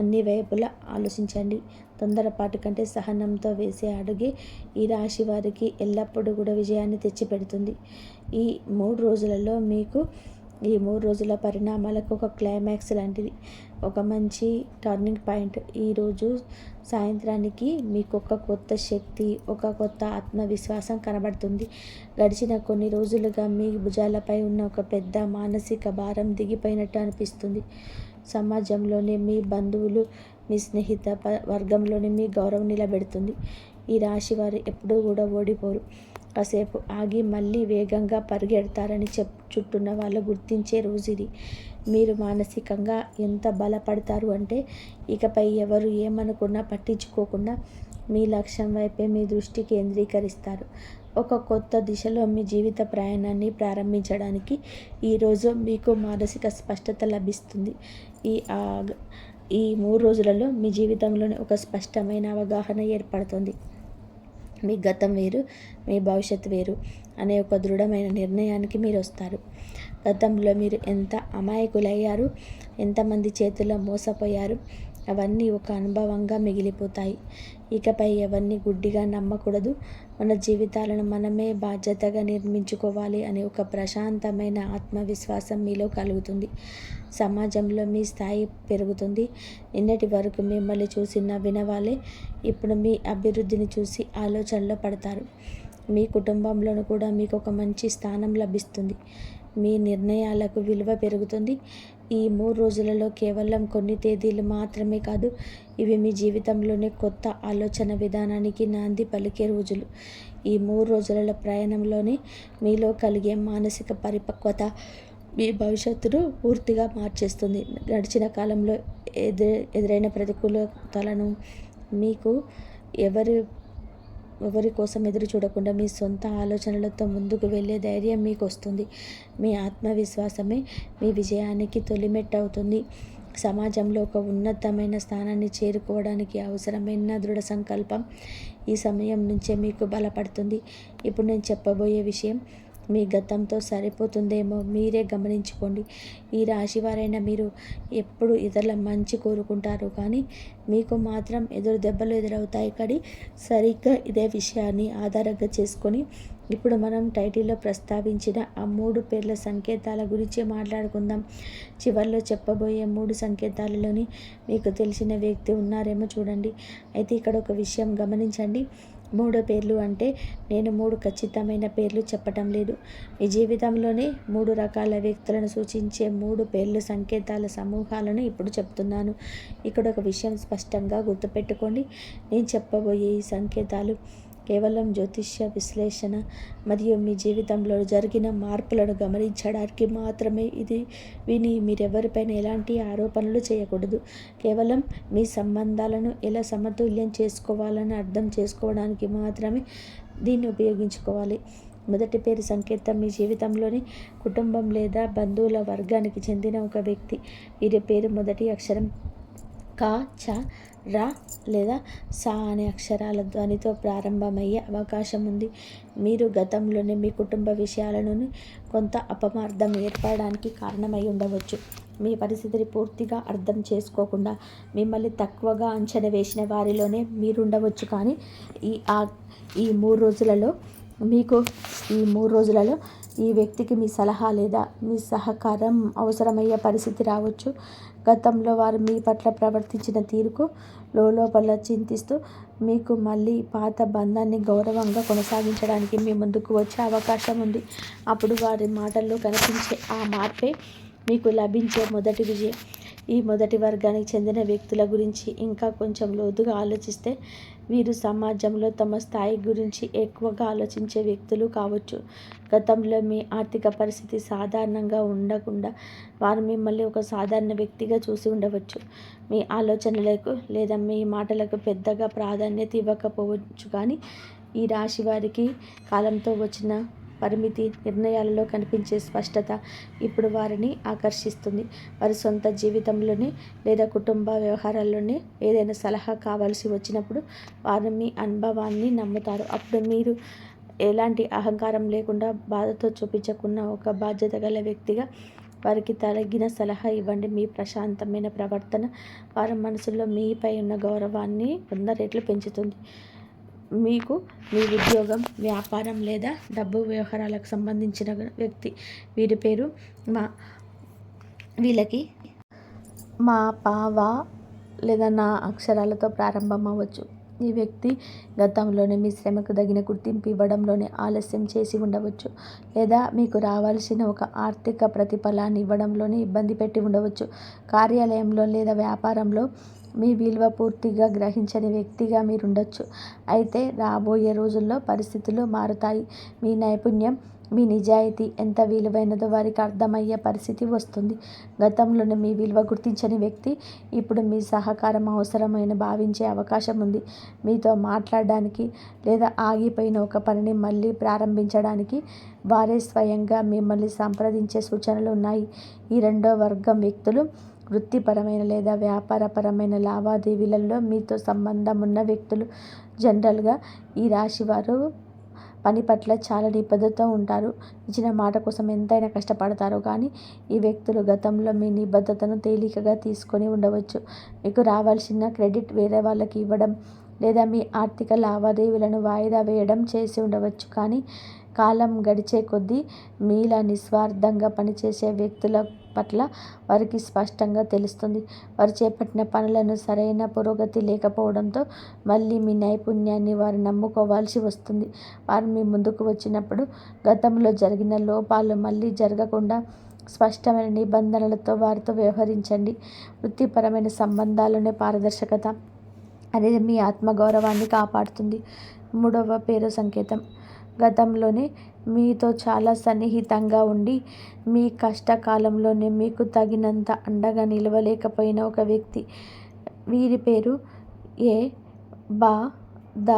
అన్ని వైపులా ఆలోచించండి. తొందరపాటు కంటే సహనంతో వేసే అడుగే ఈ రాశి వారికి ఎల్లప్పుడూ కూడా విజయాన్ని తెచ్చిపెడుతుంది. ఈ 3 రోజులలో మీకు ఈ 3 రోజుల పరిణామాలకు ఒక క్లైమాక్స్ లాంటిది, ఒక మంచి టర్నింగ్ పాయింట్. ఈరోజు సాయంత్రానికి మీకు ఒక కొత్త శక్తి, ఒక కొత్త ఆత్మవిశ్వాసం కనబడుతుంది. గడిచిన కొన్ని రోజులుగా మీ భుజాలపై ఉన్న ఒక పెద్ద మానసిక భారం దిగిపోయినట్టు అనిపిస్తుంది. సమాజంలోని మీ బంధువులు, మీ స్నేహిత వర్గంలోని మీ గౌరవం నిలబెడుతుంది. ఈ రాశి వారు ఎప్పుడూ కూడా ఓడిపోరు. కాసేపు ఆగి మళ్ళీ వేగంగా పరిగెడతారని చుట్టూన్న వాళ్ళు గుర్తించే రోజు ఇది. మీరు మానసికంగా ఎంత బలపడతారు అంటే ఇకపై ఎవరు ఏమనుకున్నా పట్టించుకోకుండా మీ లక్ష్యం వైపే మీ దృష్టి కేంద్రీకరిస్తారు. ఒక కొత్త దిశలో మీ జీవిత ప్రయాణాన్ని ప్రారంభించడానికి ఈరోజు మీకు మానసిక స్పష్టత లభిస్తుంది. ఈ 3 రోజులలో మీ జీవితంలోనే ఒక స్పష్టమైన అవగాహన ఏర్పడుతుంది. మీ గతం వేరు, మీ భవిష్యత్తు వేరు అనే ఒక దృఢమైన నిర్ణయానికి మీరు వస్తారు. గతంలో మీరు ఎంత అమాయకులయ్యారు, ఎంతమంది చేతుల్లో మోసపోయారు, అవన్నీ ఒక అనుభవంగా మిగిలిపోతాయి. ఇకపై ఎవరిని గుడ్డిగా నమ్మకూడదు. మన జీవితాలను మనమే బాధ్యతగా నిర్మించుకోవాలి అనే ఒక ప్రశాంతమైన ఆత్మవిశ్వాసం మీలో కలుగుతుంది. సమాజంలో మీ స్థాయి పెరుగుతుంది. నిన్నటి వరకు మిమ్మల్ని చూసి నవ్విన వాళ్ళే ఇప్పుడు మీ అభివృద్ధిని చూసి ఆలోచనలో పడతారు. మీ కుటుంబంలోనూ కూడా మీకు ఒక మంచి స్థానం లభిస్తుంది. మీ నిర్ణయాలకు విలువ పెరుగుతుంది. ఈ 3 రోజులలో కేవలం కొన్ని తేదీలు మాత్రమే కాదు, ఇవి మీ జీవితంలోనే కొత్త ఆలోచన విధానానికి నాంది పలికే రోజులు. ఈ 3 రోజుల ప్రయాణంలోనే మీలో కలిగే మానసిక పరిపక్వత మీ భవిష్యత్తును పూర్తిగా మార్చేస్తుంది. గడిచిన కాలంలో ఎదురైన ప్రతికూలతలను మీకు ఎవరి కోసం ఎదురు చూడకుండా మీ సొంత ఆలోచనలతో ముందుకు వెళ్ళే ధైర్యం మీకు వస్తుంది. మీ ఆత్మవిశ్వాసమే మీ విజయానికి తొలిమెట్టు అవుతుంది. సమాజంలో ఒక ఉన్నతమైన స్థానాన్ని చేరుకోవడానికి అవసరమైన దృఢ సంకల్పం ఈ సమయం నుంచే మీకు బలపడుతుంది. ఇప్పుడు నేను చెప్పబోయే విషయం మీ గతంతో సరిపోతుందేమో మీరే గమనించుకోండి. ఈ రాశివారైన మీరు ఎప్పుడు ఇతరుల మంచి కోరుకుంటారు, కానీ మీకు మాత్రం ఎదురు దెబ్బలు ఎదురవుతాయి. కానీ సరిగ్గా ఇదే విషయాన్ని ఆధారంగా చేసుకొని ఇప్పుడు మనం టైటిల్లో ప్రస్తావించిన ఆ 3 పేర్ల సంకేతాల గురించి మాట్లాడుకుందాం. చివర్లో చెప్పబోయే 3 సంకేతాలలోని మీకు తెలిసిన వ్యక్తి ఉన్నారేమో చూడండి. అయితే ఇక్కడ ఒక విషయం గమనించండి. 3 పేర్లు అంటే నేను 3 ఖచ్చితమైన పేర్లు చెప్పటం లేదు. మీ జీవితంలోనే 3 రకాల వ్యక్తులను సూచించే 3 పేర్లు సంకేతాల సమూహాలను ఇప్పుడు చెప్తున్నాను. ఇక్కడ ఒక విషయం స్పష్టంగా గుర్తుపెట్టుకోండి. నేను చెప్పబోయే ఈ సంకేతాలు కేవలం జ్యోతిష్య విశ్లేషణ మరియు మీ జీవితంలో జరిగిన మార్పులను గమనించడానికి మాత్రమే. ఇది విని మీరెవరిపైన ఎలాంటి ఆరోపణలు చేయకూడదు. కేవలం మీ సంబంధాలను ఎలా సమతుల్యం చేసుకోవాలని అర్థం చేసుకోవడానికి మాత్రమే దీన్ని ఉపయోగించుకోవాలి. మొదటి పేరు సంకేతం మీ జీవితంలోని కుటుంబం లేదా బంధువుల వర్గానికి చెందిన ఒక వ్యక్తి. వీరి పేరు మొదటి అక్షరం క, చ, ర లేదా సా అనే అక్షరాల ధ్వనితో ప్రారంభమయ్యే అవకాశం ఉంది. మీరు గతంలోనే మీ కుటుంబ విషయాలను కొంత అపమార్థం ఏర్పడడానికి కారణమై ఉండవచ్చు. మీ పరిస్థితిని పూర్తిగా అర్థం చేసుకోకుండా మిమ్మల్ని తక్కువగా అంచనా వేసిన వారిలోనే మీరుండవచ్చు. కానీ ఈ 3 రోజులలో ఈ వ్యక్తికి మీ సలహా లేదా మీ సహకారం అవసరమయ్యే పరిస్థితి రావచ్చు. గతంలో వారు మీ పట్ల ప్రవర్తించిన తీరుకు లోపల చింతిస్తూ మీకు మళ్ళీ పాత బంధాన్ని గౌరవంగా కొనసాగించడానికి మీ ముందుకు వచ్చే అవకాశం ఉంది. అప్పుడు వారి మాటల్లో కనిపించే ఆ మార్పే మీకు లభించే మొదటి విజయం. ఈ మొదటి వర్గానికి చెందిన వ్యక్తుల గురించి ఇంకా కొంచెం లోతుగా ఆలోచిస్తే వీరు సమాజంలో తమ స్థాయి గురించి ఎక్కువగా ఆలోచించే వ్యక్తులు కావచ్చు. గతంలో మీ ఆర్థిక పరిస్థితి సాధారణంగా ఉండకుండా వారు మిమ్మల్ని ఒక సాధారణ వ్యక్తిగా చూసి ఉండవచ్చు. మీ ఆలోచనలకు లేదా మీ మాటలకు పెద్దగా ప్రాధాన్యత ఇవ్వకపోవచ్చు. కానీ ఈ రాశి వారికి కాలంతో వచ్చిన పరిమితి నిర్ణయాలలో కనిపించే స్పష్టత ఇప్పుడు వారిని ఆకర్షిస్తుంది. వారి సొంత జీవితంలోనే లేదా కుటుంబ వ్యవహారాల్లోనే ఏదైనా సలహా కావాల్సి వచ్చినప్పుడు వారు మీ అనుభవాన్ని నమ్ముతారు. అప్పుడు మీరు ఎలాంటి అహంకారం లేకుండా బాధతో చూపించకున్న ఒక బాధ్యత గల వ్యక్తిగా వారికి తగిన సలహా ఇవ్వండి. మీ ప్రశాంతమైన ప్రవర్తన వారి మనసులో మీపై ఉన్న గౌరవాన్ని 100 రెట్లు పెంచుతుంది. మీకు మీ ఉద్యోగం, వ్యాపారం లేదా డబ్బు వ్యవహారాలకు సంబంధించిన వ్యక్తి. వీరి పేరు వీళ్ళకి మా, పా, వా లేదా నా అక్షరాలతో ప్రారంభం అవ్వచ్చు. ఈ వ్యక్తి గతంలోనే మీ శ్రమకు తగిన గుర్తింపు ఇవ్వడంలోనే ఆలస్యం చేసి ఉండవచ్చు. లేదా మీకు రావాల్సిన ఒక ఆర్థిక ప్రతిఫలాన్ని ఇవ్వడంలోనే ఇబ్బంది పెట్టి ఉండవచ్చు. కార్యాలయంలో లేదా వ్యాపారంలో మీ విలువ పూర్తిగా గ్రహించని వ్యక్తిగా మీరుండొచ్చు. అయితే రాబోయే రోజుల్లో పరిస్థితులు మారుతాయి. మీ నైపుణ్యం, మీ నిజాయితీ ఎంత విలువైనదో వారికి అర్థమయ్యే పరిస్థితి వస్తుంది. గతంలోనే మీ విలువ గుర్తించని వ్యక్తి ఇప్పుడు మీ సహకారం అవసరమైన భావించే అవకాశం ఉంది. మీతో మాట్లాడడానికి లేదా ఆగిపోయిన ఒక పనిని మళ్ళీ ప్రారంభించడానికి వారే స్వయంగా మిమ్మల్ని సంప్రదించే సూచనలు ఉన్నాయి. ఈ రెండో వర్గం వ్యక్తులు వృత్తిపరమైన లేదా వ్యాపారపరమైన లావాదేవీలలో మీతో సంబంధం ఉన్న వ్యక్తులు. జనరల్గా ఈ రాశి వారు పని పట్ల చాలా నిబద్ధతతో ఉంటారు. ఇచ్చిన మాట కోసం ఎంతైనా కష్టపడతారు. కానీ ఈ వ్యక్తులు గతంలో మీ నిబద్ధతను తేలికగా తీసుకొని ఉండవచ్చు. మీకు రావాల్సిన క్రెడిట్ వేరే వాళ్ళకి ఇవ్వడం లేదా మీ ఆర్థిక లావాదేవీలను వాయిదా వేయడం చేసి ఉండవచ్చు. కానీ కాలం గడిచే కొద్దీ మీలా నిస్వార్థంగా పనిచేసే వ్యక్తుల పట్ల వారికి స్పష్టంగా తెలుస్తుంది. వారు చేపట్టిన పనులను సరైన పురోగతి లేకపోవడంతో మళ్ళీ మీ నైపుణ్యాన్ని వారు నమ్ముకోవాల్సి వస్తుంది. వారు మీ ముందుకు వచ్చినప్పుడు గతంలో జరిగిన లోపాలు మళ్ళీ జరగకుండా స్పష్టమైన నిబంధనలతో వారితో వ్యవహరించండి. వృత్తిపరమైన సంబంధాల్లోనే పారదర్శకత అనేది మీ ఆత్మగౌరవాన్ని కాపాడుతుంది. 3వ పేరు సంకేతం గతంలోనే మీతో చాలా సన్నిహితంగా ఉండి మీ కష్టకాలంలోనే మీకు తగినంత అండగా నిలవలేకపోయిన ఒక వ్యక్తి. వీరి పేరు ఏ, బా, ద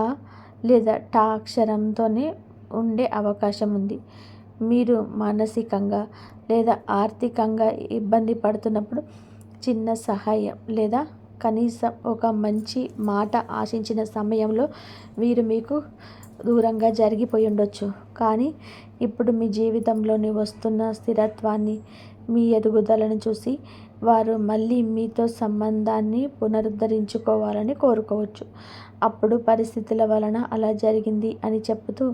లేదా టా అక్షరంతోనే ఉండే అవకాశం ఉంది. మీరు మానసికంగా లేదా ఆర్థికంగా ఇబ్బంది పడుతున్నప్పుడు చిన్న సహాయం లేదా కనీసం ఒక మంచి మాట ఆశించిన సమయంలో వీరు మీకు దూరంగా జరిగిపోయి ఉండొచ్చు. కానీ ఇప్పుడు మీ జీవితంలోని వస్తున్న స్థిరత్వాన్ని మీ ఎదుగుదలను చూసి వారు మళ్ళీ మీతో సంబంధాన్ని పునరుద్ధరించుకోవాలని కోరుకోవచ్చు. అప్పుడు పరిస్థితుల వలన అలా జరిగింది అని చెబుతూ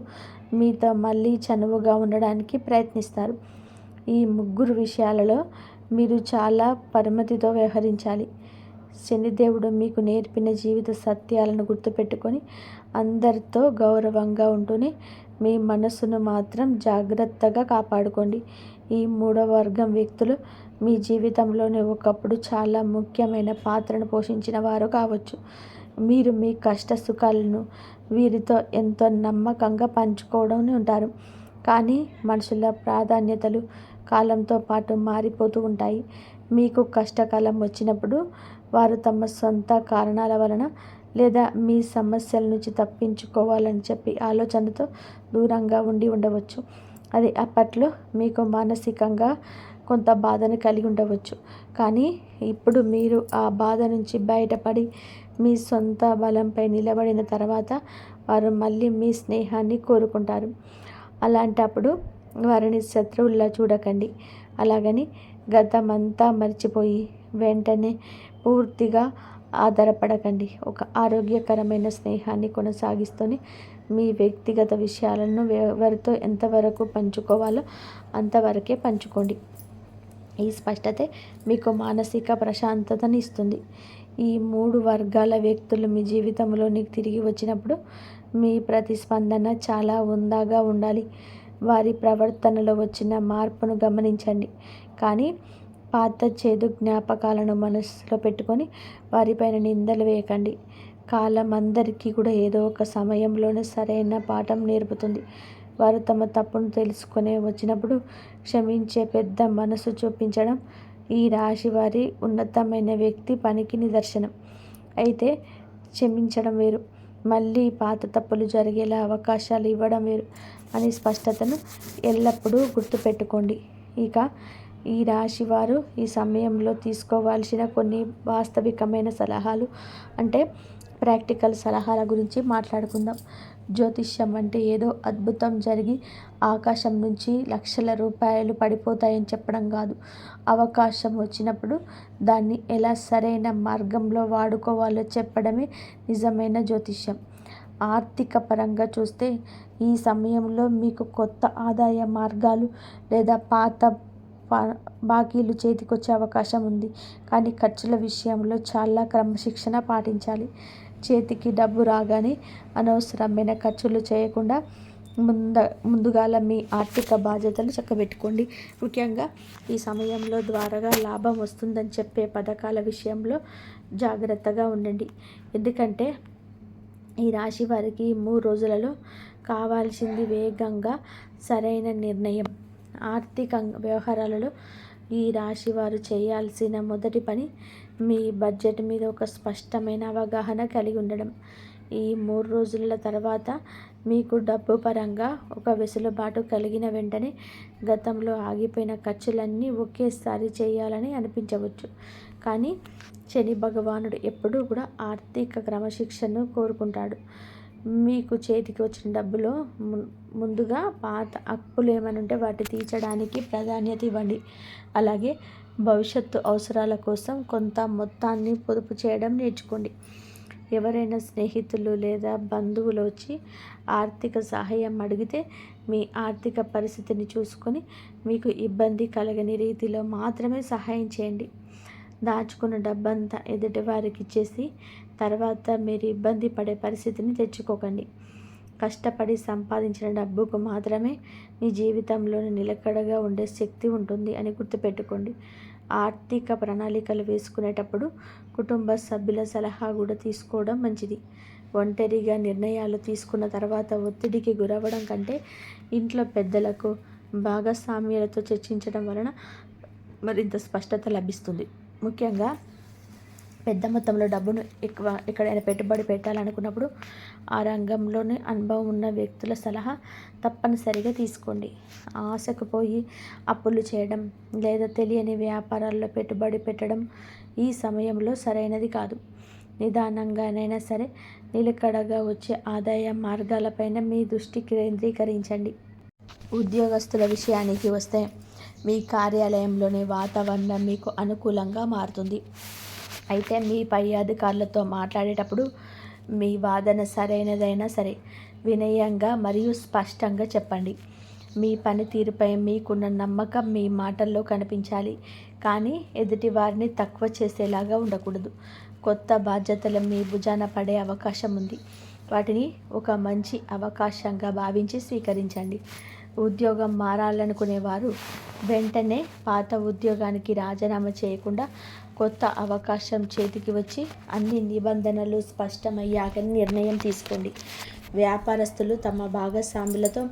మీతో మళ్ళీ చనువుగా ఉండడానికి ప్రయత్నిస్తారు. ఈ ముగ్గురు విషయాలలో మీరు చాలా పరిమితితో వ్యవహరించాలి. శనిదేవుడు మీకు నేర్పిన జీవిత సత్యాలను గుర్తుపెట్టుకొని అందరితో గౌరవంగా ఉంటూనే మీ మనసును మాత్రం జాగ్రత్తగా కాపాడుకోండి. ఈ మూడవ వర్గం వ్యక్తులు మీ జీవితంలోనే ఒకప్పుడు చాలా ముఖ్యమైన పాత్రను పోషించిన వారు కావచ్చు. మీరు మీ కష్ట సుఖాలను వీరితో ఎంతో నమ్మకంగా పంచుకోవడం ఉంటారు. కానీ మనుషుల ప్రాధాన్యతలు కాలంతో పాటు మారిపోతూ ఉంటాయి. మీకు కష్టకాలం వచ్చినప్పుడు వారు తమ సొంత కారణాల వలన లేదా మీ సమస్యల నుంచి తప్పించుకోవాలని చెప్పి ఆలోచనతో దూరంగా ఉండవచ్చు. అది అప్పట్లో మీకు మానసికంగా కొంత బాధను కలిగి ఉండవచ్చు. కానీ ఇప్పుడు మీరు ఆ బాధ నుంచి బయటపడి మీ సొంత బలంపై నిలబడిన తర్వాత వారు మళ్ళీ మీ స్నేహాన్ని కోరుకుంటారు. అలాంటప్పుడు వారిని శత్రువుల్లా చూడకండి. అలాగని గతమంతా మర్చిపోయి వెంటనే పూర్తిగా ఆధారపడకండి. ఒక ఆరోగ్యకరమైన స్నేహాన్ని కొనసాగిస్తూనే మీ వ్యక్తిగత విషయాలను ఎవరితో ఎంతవరకు పంచుకోవాలో అంతవరకే పంచుకోండి. ఈ స్పష్టతే మీకు మానసిక ప్రశాంతతని ఇస్తుంది. ఈ మూడు వర్గాల వ్యక్తులు మీ జీవితంలోనికి తిరిగి వచ్చినప్పుడు మీ ప్రతిస్పందన చాలా హుందాగా ఉండాలి. వారి ప్రవర్తనలో వచ్చిన మార్పును గమనించండి. కానీ పాత చేదు జ్ఞాపకాలను మనసులో పెట్టుకొని వారిపైన నిందలు వేయకండి. కాలం అందరికీ కూడా ఏదో ఒక సమయంలోనే సరైన పాఠం నేర్పుతుంది. వారు తమ తప్పును తెలుసుకునే వచ్చినప్పుడు క్షమించే పెద్ద మనసు చూపించడం ఈ రాశి వారి ఉన్నతమైన వ్యక్తి పనికి నిదర్శనం. అయితే క్షమించడం వేరు, మళ్ళీ పాత తప్పులు జరిగేలా అవకాశాలు ఇవ్వడం వేరు అని స్పష్టతను ఎల్లప్పుడూ గుర్తుపెట్టుకోండి. ఇక ఈ రాశి వారు ఈ సమయంలో తీసుకోవాల్సిన కొన్ని వాస్తవికమైన సలహాలు అంటే ప్రాక్టికల్ సలహాల గురించి మాట్లాడుకుందాం. జ్యోతిష్యం అంటే ఏదో అద్భుతం జరిగి ఆకాశం నుంచి లక్షల రూపాయలు పడిపోతాయని చెప్పడం కాదు. అవకాశం వచ్చినప్పుడు దాన్ని ఎలా సరైన మార్గంలో వాడుకోవాలో చెప్పడమే నిజమైన జ్యోతిష్యం. ఆర్థిక పరంగా చూస్తే ఈ సమయంలో మీకు కొత్త ఆదాయ మార్గాలు లేదా పాత బాకీలు చేతికొచ్చే అవకాశం ఉంది. కానీ ఖర్చుల విషయంలో చాలా క్రమశిక్షణ పాటించాలి. చేతికి డబ్బు రాగానే అనవసరమైన ఖర్చులు చేయకుండా ముందుగాల మీ ఆర్థిక బాధ్యతలు చక్కబెట్టుకోండి. ముఖ్యంగా ఈ సమయంలో ద్వారాగా లాభం వస్తుందని చెప్పే పథకాల విషయంలో జాగ్రత్తగా ఉండండి. ఎందుకంటే ఈ రాశి వారికి 3 రోజులలో కావాల్సింది వేగంగా సరైన నిర్ణయం. ఆర్థిక వ్యవహారాలలో ఈ రాశి వారు చేయాల్సిన మొదటి పని మీ బడ్జెట్ మీద ఒక స్పష్టమైన అవగాహన కలిగి ఉండడం. ఈ 3 రోజుల తర్వాత మీకు డబ్బు పరంగా ఒక వెసులుబాటు కలిగిన వెంటనే గతంలో ఆగిపోయిన ఖర్చులన్నీ ఒకేసారి చేయాలని అనిపించవచ్చు. కానీ శని భగవానుడు ఎప్పుడూ కూడా ఆర్థిక క్రమశిక్షణను కోరుకుంటాడు. మీకు చేతికి వచ్చిన డబ్బులో ముందుగా పాత అప్పులు ఏమైనా ఉంటే వాటి తీర్చడానికి ప్రాధాన్యత ఇవ్వండి. అలాగే భవిష్యత్తు అవసరాల కోసం కొంత మొత్తాన్ని పొదుపు చేయడం నేర్చుకోండి. ఎవరైనా స్నేహితులు లేదా బంధువులు వచ్చి ఆర్థిక సహాయం అడిగితే మీ ఆర్థిక పరిస్థితిని చూసుకొని మీకు ఇబ్బంది కలగని రీతిలో మాత్రమే సహాయం చేయండి. దాచుకున్న డబ్బంతా ఎదుటి వారికి ఇచ్చేసి తర్వాత మీరు ఇబ్బంది పడే పరిస్థితిని తెచ్చుకోకండి. కష్టపడి సంపాదించిన డబ్బుకు మాత్రమే మీ జీవితంలో నిలకడగా ఉండే శక్తి ఉంటుంది అని గుర్తుపెట్టుకోండి. ఆర్థిక ప్రణాళికలు వేసుకునేటప్పుడు కుటుంబ సభ్యుల సలహా కూడా తీసుకోవడం మంచిది. ఒంటరిగా నిర్ణయాలు తీసుకున్న తర్వాత ఒత్తిడికి గురవ్వడం కంటే ఇంట్లో పెద్దలకు భాగస్వామ్యాలతో చర్చించడం వలన మరింత స్పష్టత లభిస్తుంది. ముఖ్యంగా పెద్ద మొత్తంలో డబ్బును ఎక్కడైనా పెట్టుబడి పెట్టాలనుకున్నప్పుడు ఆ రంగంలోనే అనుభవం ఉన్న వ్యక్తుల సలహా తప్పనిసరిగా తీసుకోండి. ఆశకు పోయి అప్పులు చేయడం లేదా తెలియని వ్యాపారాల్లో పెట్టుబడి పెట్టడం ఈ సమయంలో సరైనది కాదు. నిదానంగానైనా సరే నిలకడగా వచ్చే ఆదాయ మార్గాలపైన మీ దృష్టి కేంద్రీకరించండి. ఉద్యోగస్తుల విషయానికి వస్తే మీ కార్యాలయంలోని వాతావరణం మీకు అనుకూలంగా మారుతుంది. అయితే మీ పై అధికారులతో మాట్లాడేటప్పుడు మీ వాదన సరైనదైనా సరే వినయంగా మరియు స్పష్టంగా చెప్పండి. మీ పనితీరుపై మీకున్న నమ్మకం మీ మాటల్లో కనిపించాలి, కానీ ఎదుటి వారిని తక్కువ చేసేలాగా ఉండకూడదు. కొత్త బాధ్యతలు మీ భుజాన పడే అవకాశం ఉంది. వాటిని ఒక మంచి అవకాశంగా భావించి స్వీకరించండి. ఉద్యోగం మారాలనుకునేవారు వెంటనే పాత ఉద్యోగానికి రాజీనామా చేయకుండా కొత్త అవకాశం చేతికి వచ్చి అన్ని నిబంధనలు స్పష్టమయ్యాక నిర్ణయం తీసుకోండి. వ్యాపారస్తులు తమ భాగస్వాములతో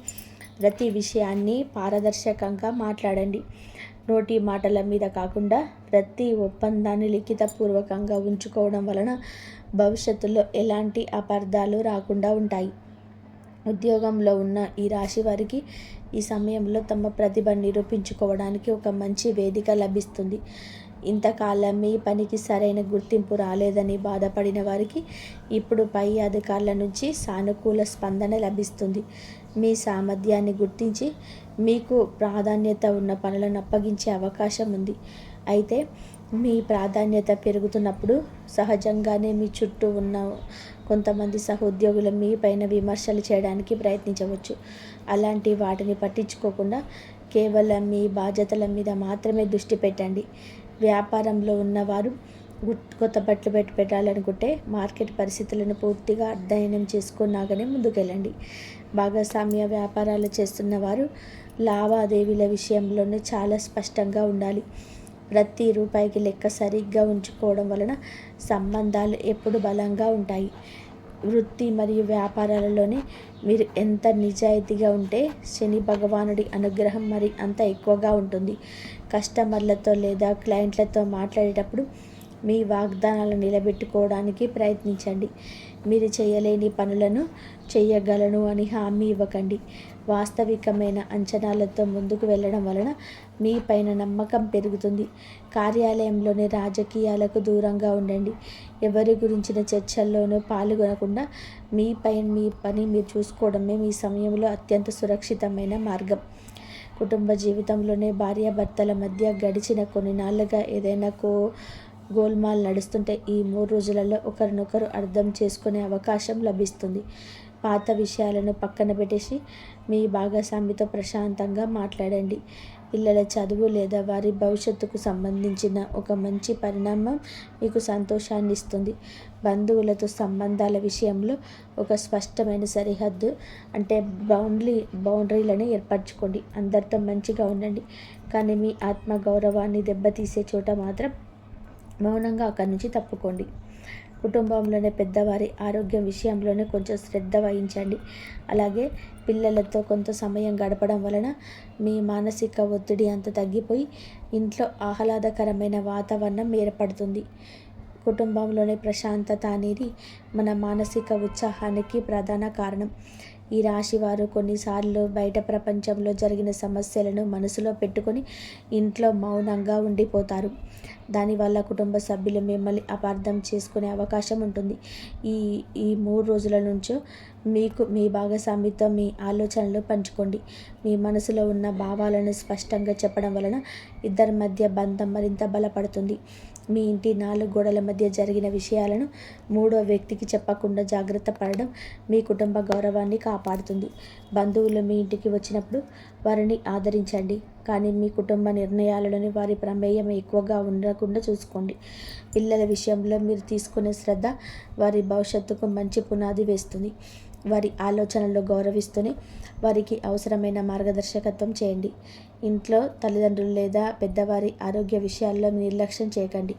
ప్రతి విషయాన్ని పారదర్శకంగా మాట్లాడండి. నోటి మాటల మీద కాకుండా ప్రతి ఒప్పందాన్ని లిఖితపూర్వకంగా ఉంచుకోవడం వలన భవిష్యత్తులో ఎలాంటి అపార్థాలు రాకుండా ఉంటాయి. ఉద్యోగంలో ఉన్న ఈ రాశి వారికి ఈ సమయంలో తమ ప్రతిభ నిరూపించుకోవడానికి ఒక మంచి వేదిక లభిస్తుంది. ఇంతకాలం మీ పనికి సరైన గుర్తింపు రాలేదని బాధపడిన వారికి ఇప్పుడు పై అధికారుల నుంచి సానుకూల స్పందన లభిస్తుంది. మీ సామర్థ్యాన్ని గుర్తించి మీకు ప్రాధాన్యత ఉన్న పనులను అప్పగించే అవకాశం ఉంది. అయితే మీ ప్రాధాన్యత పెరుగుతున్నప్పుడు సహజంగానే మీ చుట్టూ ఉన్న కొంతమంది సహోద్యోగులు మీ పైన విమర్శలు చేయడానికి ప్రయత్నించవచ్చు. అలాంటి వాటిని పట్టించుకోకుండా కేవలం మీ బాధ్యతల మీద మాత్రమే దృష్టి పెట్టండి. వ్యాపారంలో ఉన్నవారు కొత్త బట్టలు పెట్టాలనుకుంటే మార్కెట్ పరిస్థితులను పూర్తిగా అధ్యయనం చేసుకున్నాకనే ముందుకెళ్ళండి. భాగస్వామ్య వ్యాపారాలు చేస్తున్న వారు లావాదేవీల విషయంలోనే చాలా స్పష్టంగా ఉండాలి. ప్రతి రూపాయికి లెక్క సరిగ్గా ఉంచుకోవడం వలన సంబంధాలు ఎప్పుడు బలంగా ఉంటాయి. వృత్తి మరియు వ్యాపారాలలోనే మీరు ఎంత నిజాయితీగా ఉంటే శని భగవానుడి అనుగ్రహం మరి అంత ఎక్కువగా ఉంటుంది. కస్టమర్లతో లేదా క్లయింట్లతో మాట్లాడేటప్పుడు మీ వాగ్దానాలను నిలబెట్టుకోవడానికి ప్రయత్నించండి. మీరు చేయలేని పనులను చేయగలను అని హామీ ఇవ్వకండి. వాస్తవికమైన అంచనాలతో ముందుకు వెళ్ళడం వలన మీ పైన నమ్మకం పెరుగుతుంది. కార్యాలయంలోని రాజకీయాలకు దూరంగా ఉండండి. ఎవరి గురించిన చర్చల్లోనూ పాల్గొనకుండా మీ పని మీరు చూసుకోవడమే మీ సమయంలో అత్యంత సురక్షితమైన మార్గం. కుటుంబ జీవితంలోనే భార్యాభర్తల మధ్య గడిచిన కొన్ని నాళ్ళుగా ఏదైనా గోల్మాల్ నడుస్తుంటే ఈ 3 రోజులలో ఒకరినొకరు అర్థం చేసుకునే అవకాశం లభిస్తుంది. పాత విషయాలను పక్కన పెట్టేసి మీ భాగస్వామితో ప్రశాంతంగా మాట్లాడండి. పిల్లల చదువు లేదా వారి భవిష్యత్తుకు సంబంధించిన ఒక మంచి పరిణామం మీకు సంతోషాన్ని ఇస్తుంది. బంధువులతో సంబంధాల విషయంలో ఒక స్పష్టమైన సరిహద్దు అంటే బౌండరీలను ఏర్పరచుకోండి. అందరితో మంచిగా ఉండండి, కానీ మీ ఆత్మగౌరవాన్ని దెబ్బతీసే చోట మాత్రం మౌనంగా అక్కడి నుంచి తప్పుకోండి. కుటుంబంలోనే పెద్దవారి ఆరోగ్యం విషయంలోనే కొంచెం శ్రద్ధ వహించండి. అలాగే పిల్లలతో కొంత సమయం గడపడం వలన మీ మానసిక ఒత్తిడి అంతా తగ్గిపోయి ఇంట్లో ఆహ్లాదకరమైన వాతావరణం ఏర్పడుతుంది. కుటుంబంలోనే ప్రశాంతత అనేది మన మానసిక ఉత్సాహానికి ప్రధాన కారణం. ఈ రాశివారు కొన్నిసార్లు బయట ప్రపంచంలో జరిగిన సమస్యలను మనసులో పెట్టుకొని ఇంట్లో మౌనంగా ఉండిపోతారు. దానివల్ల కుటుంబ సభ్యులు మిమ్మల్ని అపార్థం చేసుకునే అవకాశం ఉంటుంది. ఈ 3 రోజుల నుంచో మీకు మీ భాగస్వామితో మీ ఆలోచనలు పంచుకోండి. మీ మనసులో ఉన్న భావాలను స్పష్టంగా చెప్పడం వలన ఇద్దరి మధ్య బంధం మరింత బలపడుతుంది. మీ ఇంటి 4 గోడల మధ్య జరిగిన విషయాలను 3వ వ్యక్తికి చెప్పకుండా జాగ్రత్త పడడం మీ కుటుంబ గౌరవాన్ని కాపాడుతుంది. బంధువులు మీ ఇంటికి వచ్చినప్పుడు వారిని ఆదరించండి, కానీ మీ కుటుంబ నిర్ణయాలలోని వారి ప్రమేయం ఎక్కువగా ఉండకుండా చూసుకోండి. పిల్లల విషయంలో మీరు తీసుకునే శ్రద్ధ వారి భవిష్యత్తుకు మంచి పునాది వేస్తుంది. వారి ఆలోచనలు గౌరవిస్తూనే వారికి అవసరమైన మార్గదర్శకత్వం చేయండి. ఇంట్లో తల్లిదండ్రులు లేదా పెద్దవారి ఆరోగ్య విషయాల్లో నిర్లక్ష్యం చేయకండి.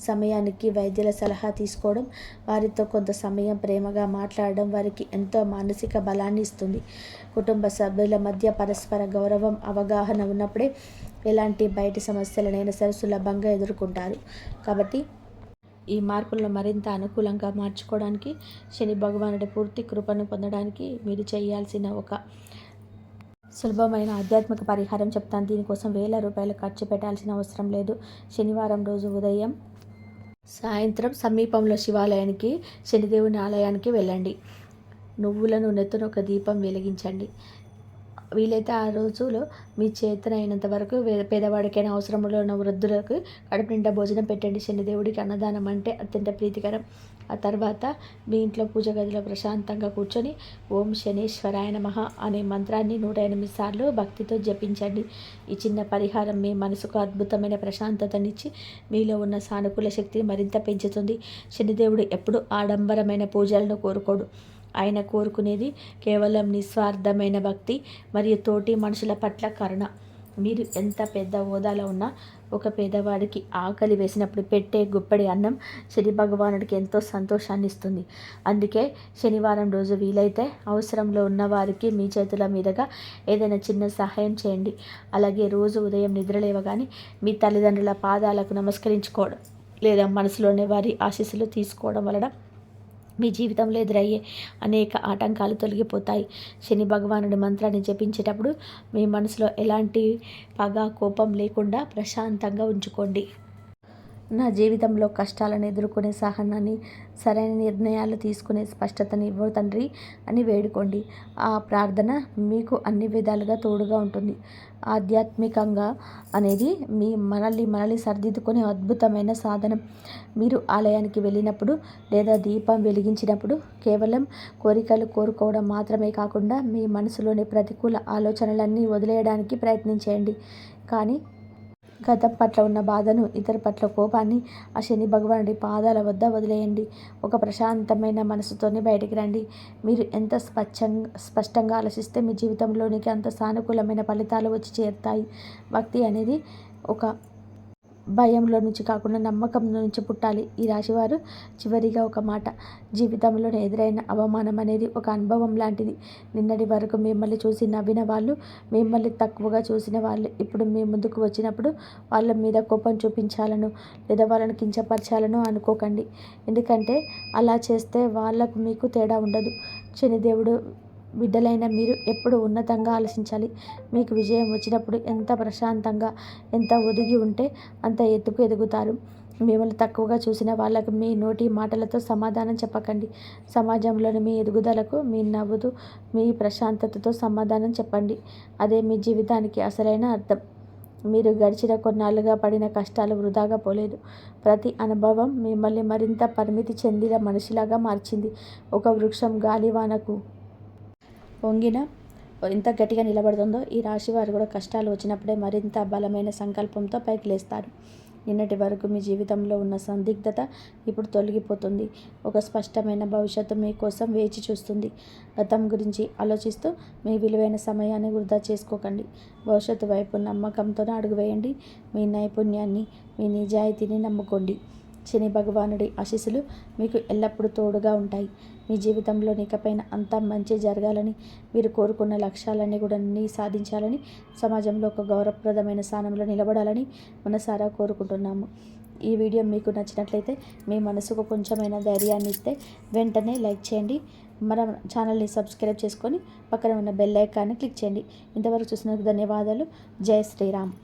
సమయానికి వైద్యుల సలహా తీసుకోవడం, వారితో కొంత సమయం ప్రేమగా మాట్లాడడం వారికి ఎంతో మానసిక బలాన్ని ఇస్తుంది. కుటుంబ సభ్యుల మధ్య పరస్పర గౌరవం, అవగాహన ఉన్నప్పుడే ఎలాంటి బయటి సమస్యలనైనా సరే సులభంగా ఎదుర్కొంటారు. కాబట్టి ఈ మార్పులను మరింత అనుకూలంగా మార్చుకోవడానికి, శని భగవానుడి పూర్తి కృపను పొందడానికి మీరు చేయాల్సిన ఒక సులభమైన ఆధ్యాత్మిక పరిహారం చెప్తాను. దీనికోసం వేల రూపాయలు ఖర్చు పెట్టాల్సిన అవసరం లేదు. శనివారం రోజు ఉదయం సాయంత్రం సమీపంలో శివాలయానికి, శనిదేవుని ఆలయానికి వెళ్ళండి. నువ్వుల నూనెతో ఒక దీపం వెలిగించండి. వీలైతే ఆ రోజులో మీ చేతనైనంత వరకు పేదవాడికైనా అవసరంలో ఉన్న వృద్ధులకు కడుపు నిండా భోజనం పెట్టండి. శనిదేవుడికి అన్నదానం అంటే అత్యంత ప్రీతికరం. ఆ తర్వాత మీ ఇంట్లో పూజ గదిలో ప్రశాంతంగా కూర్చొని ఓం శనీశ్వరాయ నమః అనే మంత్రాన్ని 108 సార్లు భక్తితో జపించండి. ఈ చిన్న పరిహారం మీ మనసుకు అద్భుతమైన ప్రశాంతతనిచ్చి మీలో ఉన్న సానుకూల శక్తిని మరింత పెంచుతుంది. శనిదేవుడు ఎప్పుడు ఆడంబరమైన పూజలను కోరుకోడు. ఆయన కోరుకునేది కేవలం నిస్వార్థమైన భక్తి మరియు తోటి మనుషుల పట్ల కరుణ. మీరు ఎంత పెద్ద హోదాలో ఉన్నా ఒక పేదవాడికి ఆకలి వేసినప్పుడు పెట్టే గుప్పెడి అన్నం శని భగవానుడికి ఎంతో సంతోషాన్ని ఇస్తుంది. అందుకే శనివారం రోజు వీలైతే అవసరంలో ఉన్న వారికి మీ చేతుల మీదుగా ఏదైనా చిన్న సహాయం చేయండి. అలాగే రోజు ఉదయం నిద్రలేవగానే మీ తల్లిదండ్రుల పాదాలకు నమస్కరించుకోవడం లేదా మనసులోనే వారి ఆశీస్సులు తీసుకోవడం వలన మీ జీవితంలో ఎదురయ్యే అనేక ఆటంకాలు తొలగిపోతాయి. శని భగవానుడి మంత్రాన్ని జపించేటప్పుడు మీ మనసులో ఎలాంటి పగ, కోపం లేకుండా ప్రశాంతంగా ఉంచుకోండి. నా జీవితంలో కష్టాలను ఎదుర్కొనే సహనాన్ని, సరైన నిర్ణయాలు తీసుకునే స్పష్టతని ఇవ్వు తండ్రి అని వేడుకోండి. ఆ ప్రార్థన మీకు అన్ని విధాలుగా తోడుగా ఉంటుంది. ఆధ్యాత్మికంగా అనేది మనల్ని సరిదిద్దుకునే అద్భుతమైన సాధనం. మీరు ఆలయానికి వెళ్ళినప్పుడు లేదా దీపం వెలిగించినప్పుడు కేవలం కోరికలు కోరుకోవడం మాత్రమే కాకుండా మీ మనసులోని ప్రతికూల ఆలోచనలన్నీ వదిలేయడానికి ప్రయత్నించేయండి. కానీ గతం పట్ల ఉన్న బాధను, ఇతర పట్ల కోపాన్ని ఆ శని భగవానుడి పాదాల వద్ద వదిలేయండి. ఒక ప్రశాంతమైన మనసుతోనే బయటికి రండి. మీరు ఎంత స్పష్టంగా ఆలోచిస్తే మీ జీవితంలోనికి అంత సానుకూలమైన ఫలితాలు వచ్చి చేరుతాయి. భక్తి అనేది ఒక భయంలో నుంచి కాకుండా నమ్మకంలో నుంచి పుట్టాలి. ఈ రాశివారు చివరిగా ఒక మాట, జీవితంలోనే ఎదురైన అవమానం అనేది ఒక అనుభవం లాంటిది. నిన్నటి వరకు మిమ్మల్ని చూసి నవ్విన వాళ్ళు, మిమ్మల్ని తక్కువగా చూసిన వాళ్ళు ఇప్పుడు మీ ముందుకు వచ్చినప్పుడు వాళ్ళ మీద కోపం చూపించాలను లేదా వాళ్ళని కించపరచాలను అనుకోకండి. ఎందుకంటే అలా చేస్తే వాళ్ళకు మీకు తేడా ఉండదు. శనిదేవుడు బిడ్డలైన మీరు ఎప్పుడు ఉన్నతంగా ఆలోచించాలి. మీకు విజయం వచ్చినప్పుడు ఎంత ప్రశాంతంగా, ఎంత ఒదిగి ఉంటే అంత ఎత్తుకు ఎదుగుతారు. మిమ్మల్ని తక్కువగా చూసిన వాళ్ళకు మీ నోటి మాటలతో సమాధానం చెప్పకండి. సమాజంలోని మీ ఎదుగుదలకు మీ నవ్వుతూ, మీ ప్రశాంతతతో సమాధానం చెప్పండి. అదే మీ జీవితానికి అసలైన అర్థం. మీరు గడిచిన కొన్నాళ్ళుగా పడిన కష్టాలు వృధాగా పోలేదు. ప్రతి అనుభవం మిమ్మల్ని మరింత పరిమితి చెందిన మనిషిలాగా మార్చింది. ఒక వృక్షం గాలివానకు వంగిన ఎంత గట్టిగా నిలబడుతుందో ఈ రాశి వారు కూడా కష్టాలు వచ్చినప్పుడే మరింత బలమైన సంకల్పంతో పైకి లేస్తారు. నిన్నటి వరకు మీ జీవితంలో ఉన్న సందిగ్ధత ఇప్పుడు తొలగిపోతుంది. ఒక స్పష్టమైన భవిష్యత్తు మీకోసం వేచి చూస్తుంది. గతం గురించి ఆలోచిస్తూ మీ విలువైన సమయాన్ని వృధా చేసుకోకండి. భవిష్యత్తు వైపు నమ్మకంతోనే అడుగు వేయండి. మీ నైపుణ్యాన్ని, మీ నిజాయితీని నమ్ముకోండి. శని భగవానుడి ఆశీస్సులు మీకు ఎల్లప్పుడూ తోడుగా ఉంటాయి. మీ జీవితంలో ఇకపైన అంతా మంచి జరగాలని, మీరు కోరుకున్న లక్ష్యాలన్నీ కూడా సాధించాలని, సమాజంలో ఒక గౌరవప్రదమైన స్థానంలో నిలబడాలని మనసారా కోరుకుంటున్నాము. ఈ వీడియో మీకు నచ్చినట్లయితే మీ మనసుకు కొంచెమైనా ధైర్యాన్ని ఇస్తే వెంటనే లైక్ చేయండి. మన ఛానల్ని సబ్స్క్రైబ్ చేసుకొని పక్కన ఉన్న బెల్ ఐకాన్ని క్లిక్ చేయండి. ఇంతవరకు చూసినందుకు ధన్యవాదాలు. జై శ్రీరామ్.